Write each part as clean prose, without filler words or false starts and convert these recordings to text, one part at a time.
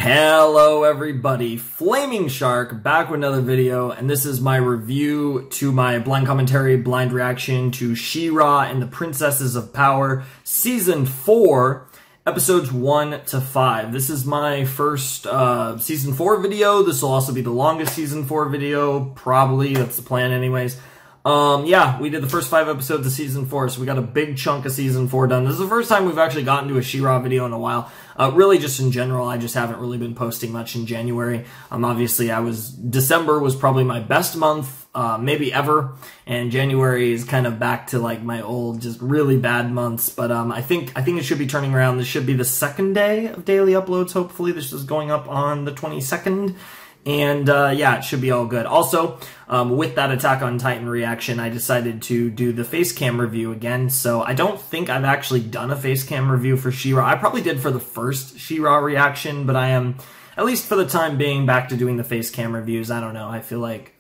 Hello everybody, Flaming Shark back with another video, and this is my review to my blind commentary, blind reaction to She-Ra and the Princesses of Power, Season 4, Episodes 1 to 5. This is my first Season 4 video. This will also be the longest Season 4 video, probably, that's the plan anyways. Yeah, we did the first 5 episodes of Season 4, so we got a big chunk of Season 4 done. This is the first time we've actually gotten to a She-Ra video in a while. Really just in general, I just haven't really been posting much in January. Obviously, December was probably my best month, maybe ever, and January is kind of back to like my old, just really bad months, but I think it should be turning around. This should be the second day of daily uploads, hopefully. This is going up on the 22nd. And, yeah, it should be all good. Also, with that Attack on Titan reaction, I decided to do the face cam review again. So I don't think I've actually done a face cam review for She-Ra. I probably did for the first She-Ra reaction, but I am, at least for the time being, back to doing the face cam reviews. I don't know. I feel like,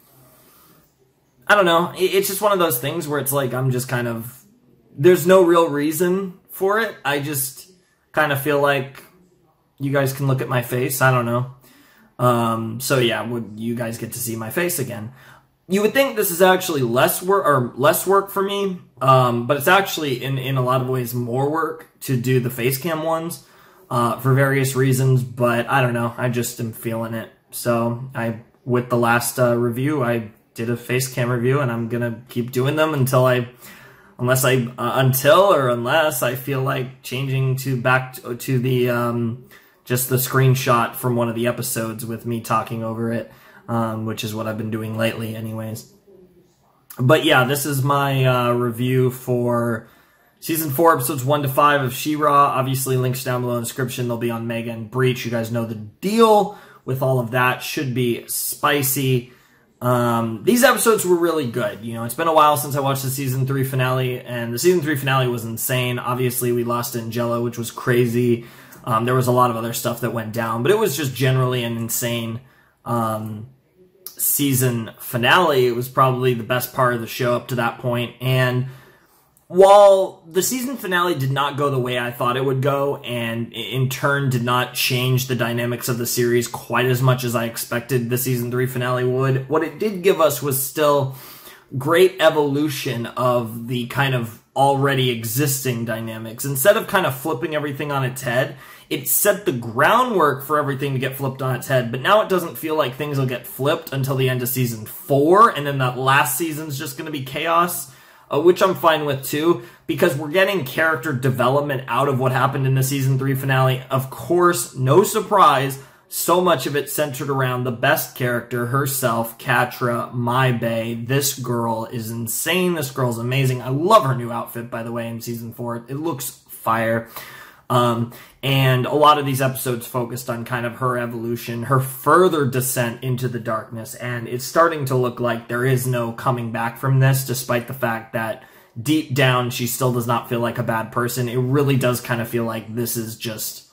I don't know. It's just one of those things where it's like I'm just kind of, there's no real reason for it. I just kind of feel like you guys can look at my face. I don't know. So yeah, you guys get to see my face again. You would think this is actually less work for me, but it's actually in a lot of ways more work to do the face cam ones, for various reasons, but I don't know, I just am feeling it. So with the last, review, I did a face cam review, and I'm gonna keep doing them until unless I feel like changing back to the, just the screenshot from one of the episodes with me talking over it, which is what I've been doing lately anyways. But yeah, this is my review for Season 4, Episodes 1 to 5 of She-Ra. Obviously, links down below in the description. They'll be on Mega and Breach. You guys know the deal with all of that. Should be spicy. These episodes were really good. You know, it's been a while since I watched the Season 3 finale, and the Season 3 finale was insane. Obviously, we lost Angela, which was crazy. There was a lot of other stuff that went down, but it was just generally an insane season finale. It was probably the best part of the show up to that point. And while the season finale did not go the way I thought it would go, and in turn did not change the dynamics of the series quite as much as I expected the Season 3 finale would, what it did give us was still great evolution of the kind of already existing dynamics. Instead of kind of flipping everything on its head, it set the groundwork for everything to get flipped on its head, but now it doesn't feel like things will get flipped until the end of Season 4, and then that last season's just going to be chaos, which I'm fine with too, because we're getting character development out of what happened in the Season 3 finale. Of course, no surprise, so much of it centered around the best character herself, Catra, my bae. This girl is insane. This girl's amazing. I love her new outfit, by the way, in Season 4. It looks fire. And a lot of these episodes focused on kind of her evolution, her further descent into the darkness, and it's starting to look like there is no coming back from this, despite the fact that deep down she still does not feel like a bad person. It really does kind of feel like this is just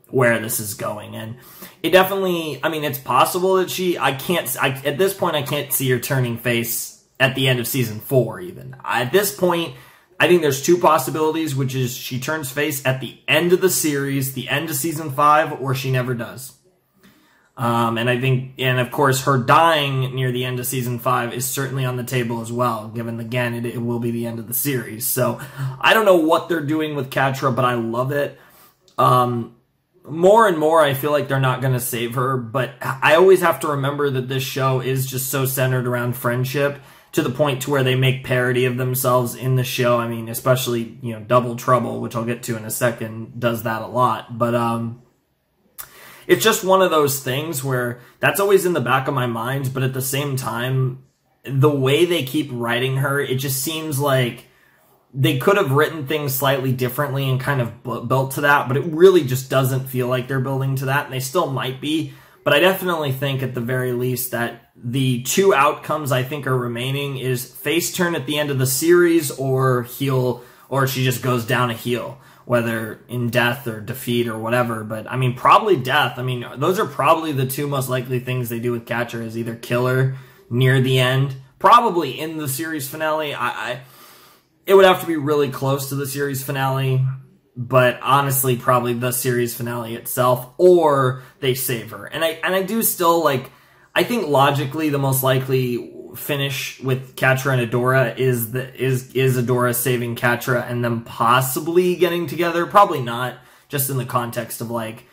where this is going, and it definitely, I mean, it's possible that at this point, I can't see her turning face at the end of Season 4, even. At this point, I think there's 2 possibilities, which is she turns face at the end of the series, the end of Season 5, or she never does. And I think, and of course, her dying near the end of Season 5 is certainly on the table as well, given, again, it will be the end of the series. So, I don't know what they're doing with Catra, but I love it. More and more, I feel like they're not going to save her, but I always have to remember that this show is just so centered around friendship, to the point to where they make parody of themselves in the show. I mean, especially, you know, Double Trouble, which I'll get to in a second, does that a lot. But it's just one of those things where that's always in the back of my mind, but at the same time, the way they keep writing her, it just seems like they could have written things slightly differently and kind of built to that, but it really just doesn't feel like they're building to that, and they still might be. But I definitely think at the very least that the 2 outcomes I think are remaining is face turn at the end of the series, or she just goes down a heel, whether in death or defeat or whatever. But I mean, probably death. I mean, those are probably the 2 most likely things they do with Catra, is either kill her near the end, probably in the series finale. It would have to be really close to the series finale. but honestly, probably the series finale itself, or they save her. And I do still, like, I think logically the most likely finish with Catra and Adora is Adora saving Catra and them possibly getting together. Probably not, just in the context of, like,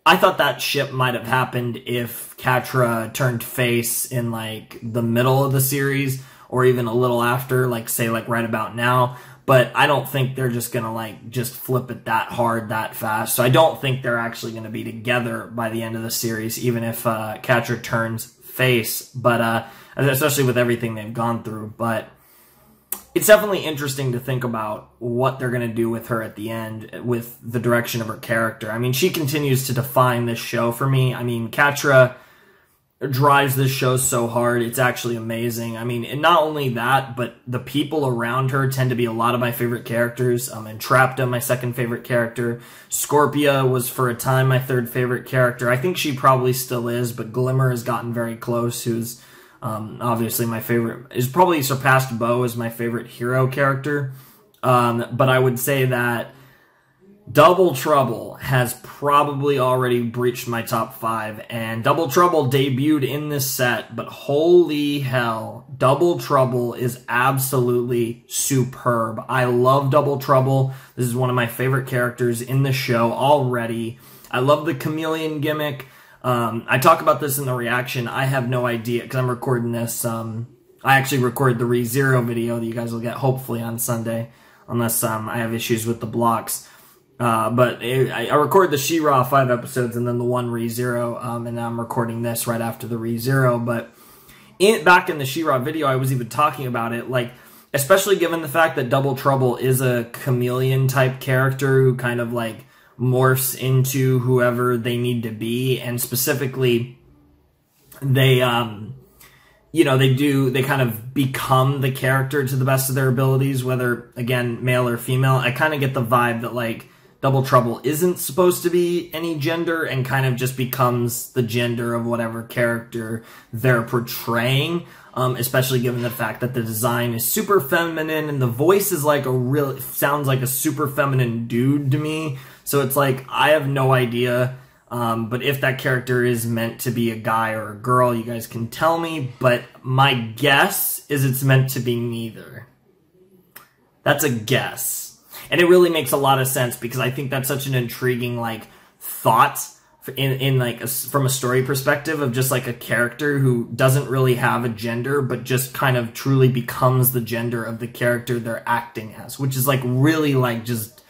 I thought that ship might have happened if Catra turned face in, like, the middle of the series, or even a little after, like, say, like, right about now. But I don't think they're just gonna, like, just flip it that hard, that fast. So I don't think they're actually gonna be together by the end of the series, even if Catra turns face. But, especially with everything they've gone through. But it's definitely interesting to think about what they're gonna do with her at the end, with the direction of her character. I mean, she continues to define this show for me. I mean, Catra drives this show so hard, it's actually amazing. I mean, and not only that, but the people around her tend to be a lot of my favorite characters. Entrapta, my second favorite character. Scorpia was for a time my third favorite character. I think she probably still is, but Glimmer has gotten very close, who's obviously my favorite, is probably surpassed Bo as my favorite hero character. But I would say that Double Trouble has probably already breached my top 5, and Double Trouble debuted in this set, but holy hell, Double Trouble is absolutely superb. I love Double Trouble. This is one of my favorite characters in the show already. I love the chameleon gimmick. I talk about this in the reaction. I have no idea, because I'm recording this. I actually recorded the ReZero video that you guys will get hopefully on Sunday, unless I have issues with the blocks. But I recorded the She-Ra 5 episodes and then the one ReZero, and I'm recording this right after the ReZero. But back in the She-Ra video, I was even talking about it, like, especially given the fact that Double Trouble is a chameleon-type character who kind of, like, morphs into whoever they need to be, and specifically, they, you know, they kind of become the character to the best of their abilities, whether, again, male or female. I kind of get the vibe that, like, Double Trouble isn't supposed to be any gender and kind of just becomes the gender of whatever character they're portraying, especially given the fact that the design is super feminine and the voice is like sounds like a super feminine dude to me. So it's like, I have no idea, but if that character is meant to be a guy or a girl, you guys can tell me, but my guess is it's meant to be neither. That's a guess. And it really makes a lot of sense, because I think that's such an intriguing, like, thought in like, from a story perspective of just, like, a character who doesn't really have a gender, but just kind of truly becomes the gender of the character they're acting as, which is, like, really, like, just,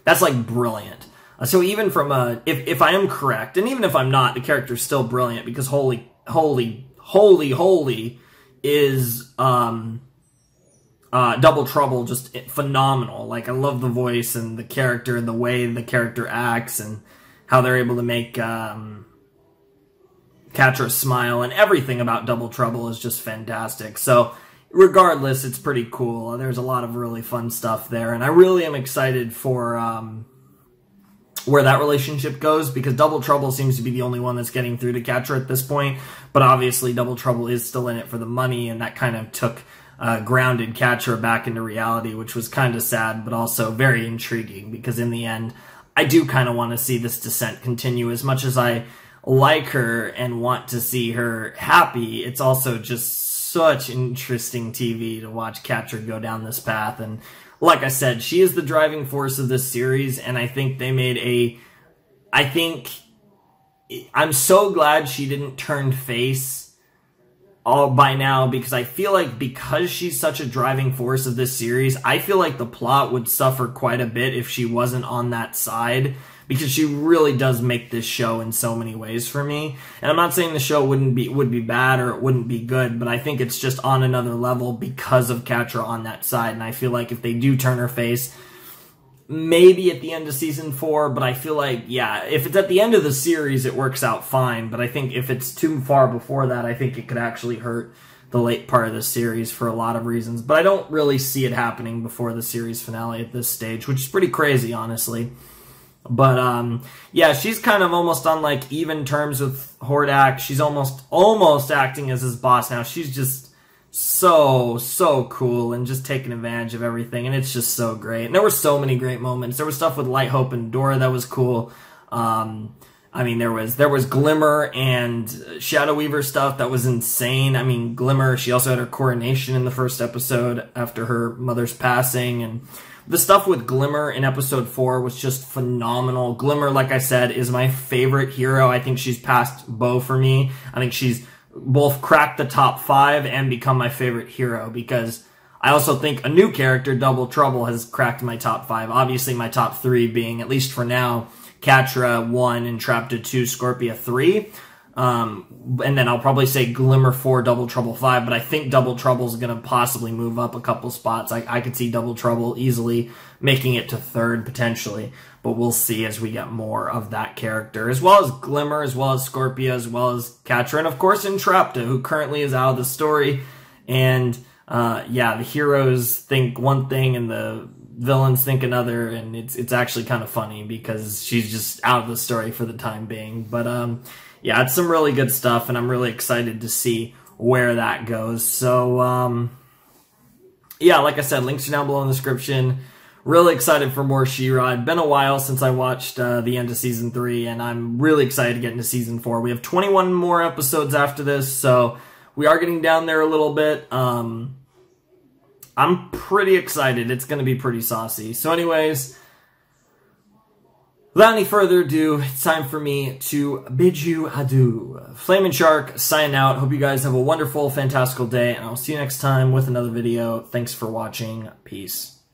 that's, like, brilliant. So even from if I am correct, and even if I'm not, the character's still brilliant, because holy is, Double Trouble just phenomenal. Like, I love the voice and the character and the way the character acts and how they're able to make Catra smile, and everything about Double Trouble is just fantastic. So regardless, it's pretty cool. There's a lot of really fun stuff there, and I really am excited for where that relationship goes, because Double Trouble seems to be the only one that's getting through to Catra at this point, but obviously Double Trouble is still in it for the money, and that kind of took grounded Catra back into reality, which was kind of sad, but also very intriguing, because in the end, I do kind of want to see this descent continue. As much as I like her and want to see her happy, it's also just such interesting TV to watch Catra go down this path. And like I said, she is the driving force of this series, and I think they made I'm so glad she didn't turn face all by now, because I feel like, because she's such a driving force of this series, I feel like the plot would suffer quite a bit if she wasn't on that side, because she really does make this show in so many ways for me. And I'm not saying the show would be bad or it wouldn't be good, but I think it's just on another level because of Catra on that side. And I feel like if they do turn her face, maybe at the end of season 4, but I feel like, yeah, if it's at the end of the series, it works out fine. But I think if it's too far before that, I think it could actually hurt the late part of the series for a lot of reasons. But I don't really see it happening before the series finale at this stage, which is pretty crazy, honestly. But, yeah, she's kind of almost on, like, even terms with Hordak. She's almost acting as his boss now. She's just so cool and just taking advantage of everything, and it's just so great. And there were so many great moments. There was stuff with Light, Hope, and Dora that was cool. I mean, there was Glimmer and Shadow Weaver stuff that was insane. I mean, Glimmer, she also had her coronation in the first episode after her mother's passing, and the stuff with Glimmer in episode 4 was just phenomenal. Glimmer, like I said, is my favorite hero. I think she's passed Bo for me. I think she's both cracked the top 5 and become my favorite hero, because I also think a new character, Double Trouble, has cracked my top 5. Obviously, my top 3 being, at least for now, Catra 1, Entrapta 2, Scorpia 3. And then I'll probably say Glimmer 4, Double Trouble 5, but I think Double Trouble's going to possibly move up a couple spots. I could see Double Trouble easily making it to 3rd, potentially, but we'll see as we get more of that character, as well as Glimmer, as well as Scorpia, as well as Catra, and of course Entrapta, who currently is out of the story. And yeah, the heroes think one thing and the villains think another, and it's actually kind of funny because she's just out of the story for the time being. But yeah, it's some really good stuff, and I'm really excited to see where that goes. So yeah, like I said, links are down below in the description. Really excited for more She-Ra. It's been a while since I watched the end of Season 3, and I'm really excited to get into Season 4. We have 21 more episodes after this, so we are getting down there a little bit. I'm pretty excited. It's going to be pretty saucy. So anyways, without any further ado, it's time for me to bid you adieu. Flaming Shark, signing out. Hope you guys have a wonderful, fantastical day, and I'll see you next time with another video. Thanks for watching. Peace.